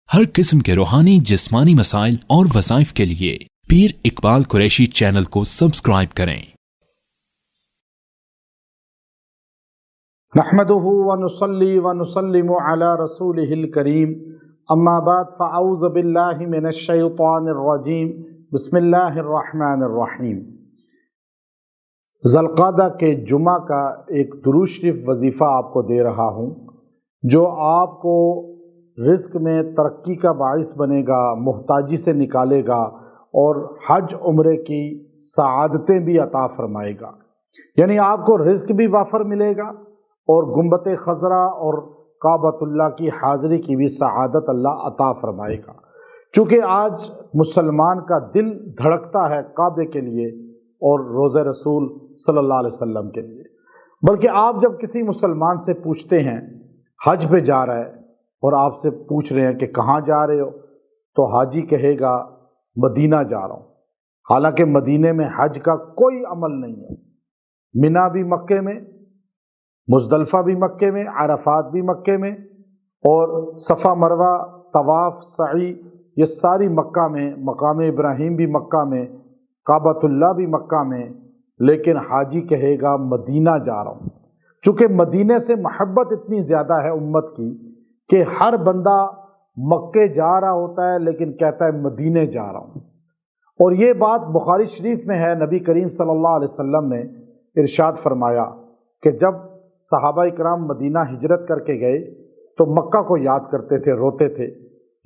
हर किस्म के रूहानी जिस्मानी मसाइल और वज़ाइफ के लिए पीर इकबाल कुरैशी चैनल को सब्सक्राइब करें। नहमदुहु व नुसल्ली व नुसल्लिमु अला रसूलिहिल करीम, अम्मा बाद फ़अऊज़ु बिल्लाहि मिनश शैतानिर रजीम, बिस्मिल्लाहिर रहमानिर रहीम। ज़ुल्क़ादा के जुमा का एक दुरूद शरीफ वजीफ़ा आपको दे रहा हूँ, जो आपको रिज़्क में तरक्की का बाइस बनेगा, मुहताजी से निकालेगा और हज उम्रे की सआदतें भी अता फरमाएगा। यानी आपको रिज़्क भी वाफर मिलेगा और गुंबत खज़रा और काबतुल्लाह की हाज़री की भी सआदत अल्लाह अता फरमाएगा। चूँकि आज मुसलमान का दिल धड़कता है काबे के लिए और रोज़े रसूल सल्लल्लाहु अलैहि वसल्लम के लिए। बल्कि आप जब किसी मुसलमान से पूछते हैं हज पे जा रहा है और आपसे पूछ रहे हैं कि कहाँ जा रहे हो, तो हाजी कहेगा मदीना जा रहा हूँ। हालांकि मदीने में हज का कोई अमल नहीं है। मिना भी मक्के में, मुज़दलिफ़ा भी मक्के में, अरफात भी मक्के में और सफ़ा मरवा तवाफ़ सई ये सारी मक्का में, मकाम इब्राहीम भी मक्का में, काबतुल्लाह भी मक्का में। लेकिन हाजी कहेगा मदीना जा रहा हूँ। चूँकि मदीने से महब्बत इतनी ज़्यादा है उम्मत की कि हर बंदा मक्के जा रहा होता है लेकिन कहता है मदीने जा रहा हूँ। और ये बात बुखारी शरीफ में है। नबी करीम सल्लल्लाहु अलैहि वसल्लम ने इरशाद फरमाया कि जब सहाबा इकराम मदीना हिजरत करके गए तो मक्का को याद करते थे, रोते थे।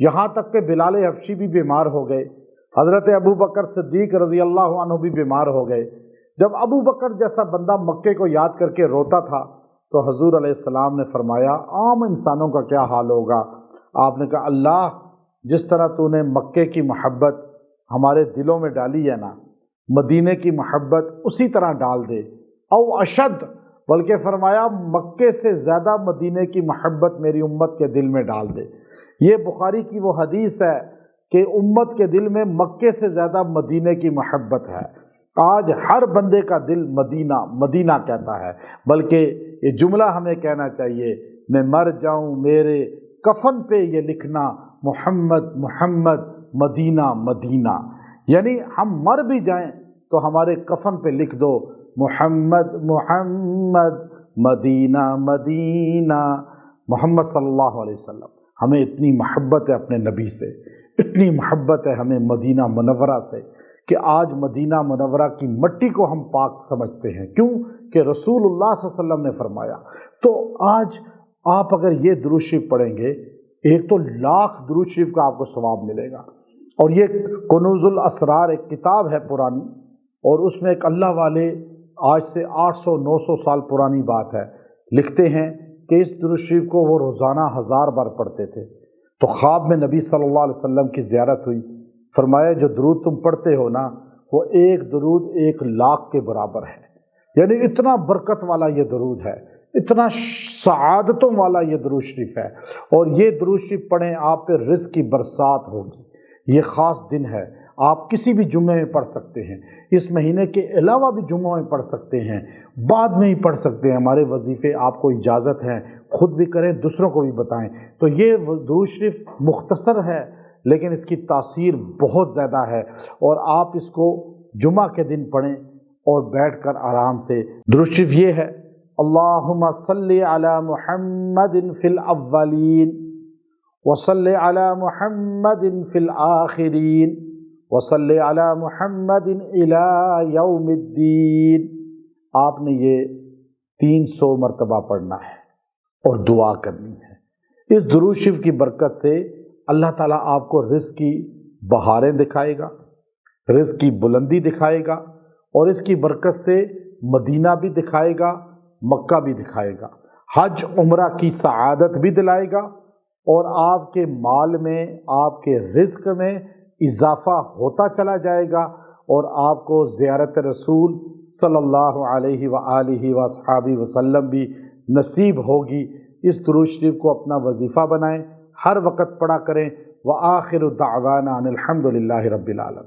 यहाँ तक कि बिलाल हबशी भी बीमार हो गए, हज़रत अबू बकर सिद्दीक़ रज़ी अल्लाह अन्हु भी बीमार हो गए। जब अबू बकर जैसा बंदा मक्के को याद करके रोता था तो हजूर अलैहिस्सलाम ने फरमाया आम इंसानों का क्या हाल होगा। आपने कहा अल्लाह जिस तरह तूने मक्के की मोहब्बत हमारे दिलों में डाली है ना, मदीने की मोहब्बत उसी तरह डाल दे। औ अशद, बल्कि फरमाया मक्के से ज़्यादा मदीने की मोहब्बत मेरी उम्मत के दिल में डाल दे। ये बुखारी की वो हदीस है कि उम्मत के दिल में मक्के से ज़्यादा मदीने की मोहब्बत है। आज हर बंदे का दिल मदीना मदीना कहता है। बल्कि ये जुमला हमें कहना चाहिए, मैं मर जाऊं मेरे कफन पे ये लिखना मोहम्मद मोहम्मद मदीना मदीना। यानी हम मर भी जाएं तो हमारे कफन पे लिख दो मोहम्मद मोहम्मद मदीना मदीना। मोहम्मद सल्लल्लाहु अलैहि वसल्लम, हमें इतनी मोहब्बत है अपने नबी से, इतनी मोहब्बत है हमें मदीना मुनव्वरा से कि आज मदीना मुनव्वरा की मट्टी को हम पाक समझते हैं। क्यों कि रसूलुल्लाह सल्लल्लाहु अलैहि वसल्लम ने फरमाया। तो आज आप अगर ये दुरूद शरीफ पढ़ेंगे, एक तो लाख दुरूद शरीफ का आपको सवाब मिलेगा। और ये कुनूजुल असरार एक किताब है पुरानी, और उसमें एक अल्लाह वाले आज से 800-900 साल पुरानी बात है, लिखते हैं कि इस दुरूद शरीफ को वो रोज़ाना 1000 बार पढ़ते थे। तो ख्वाब में नबी सल्लल्लाहु अलैहि वसल्लम की ज़ियारत हुई। फरमाया जो दुरूद तुम पढ़ते हो ना, वो एक दुरूद 1 लाख के बराबर है। यानी इतना बरकत वाला ये दुरूद है, इतना सआदतों वाला ये दुरूद शरीफ है। और ये दुरूद शरीफ पढ़ें, आप पे रिज़्क की बरसात होगी। ये ख़ास दिन है, आप किसी भी जुम्मे में पढ़ सकते हैं, इस महीने के अलावा भी जुम्मों में पढ़ सकते हैं, बाद में ही पढ़ सकते हैं। हमारे वजीफ़े आपको इजाज़त है, खुद भी करें, दूसरों को भी बताएं। तो ये दुरूद शरीफ मुख्तसर है लेकिन इसकी तासीर बहुत ज़्यादा है। और आप इसको जुमा के दिन पढ़ें और बैठकर आराम से। दुरूद शरीफ ये है, अल्लाहुम्मा सल्ली अला मुहम्मदिन फिल अव्वलीन व सल्ली अला मुहम्मदिन फिल आखिरीन व सल्ली अला मुहम्मदिन इला यौमिद्दीन। आपने ये 300 मरतबा पढ़ना है और दुआ करनी है। इस दुरूद शरीफ की बरकत से अल्लाह ताला आपको रिज़्क की बहारें दिखाएगा, रिज़्क की बुलंदी दिखाएगा, और इसकी बरकत से मदीना भी दिखाएगा, मक्का भी दिखाएगा, हज उम्रा की सआदत भी दिलाएगा, और आपके माल में, आपके रिज़्क में इजाफ़ा होता चला जाएगा, और आपको ज़ियारत रसूल सल्लल्लाहु अलैहि व आलिहि व अस्हाबी वसल्लम भी नसीब होगी। इस दुरूद शरीफ को अपना वजीफ़ा बनाएं, हर वक़्त पढ़ा करें। व आखिरु दावाना अनिल हम्दुलिल्लाहि रब्बिल आलमीन।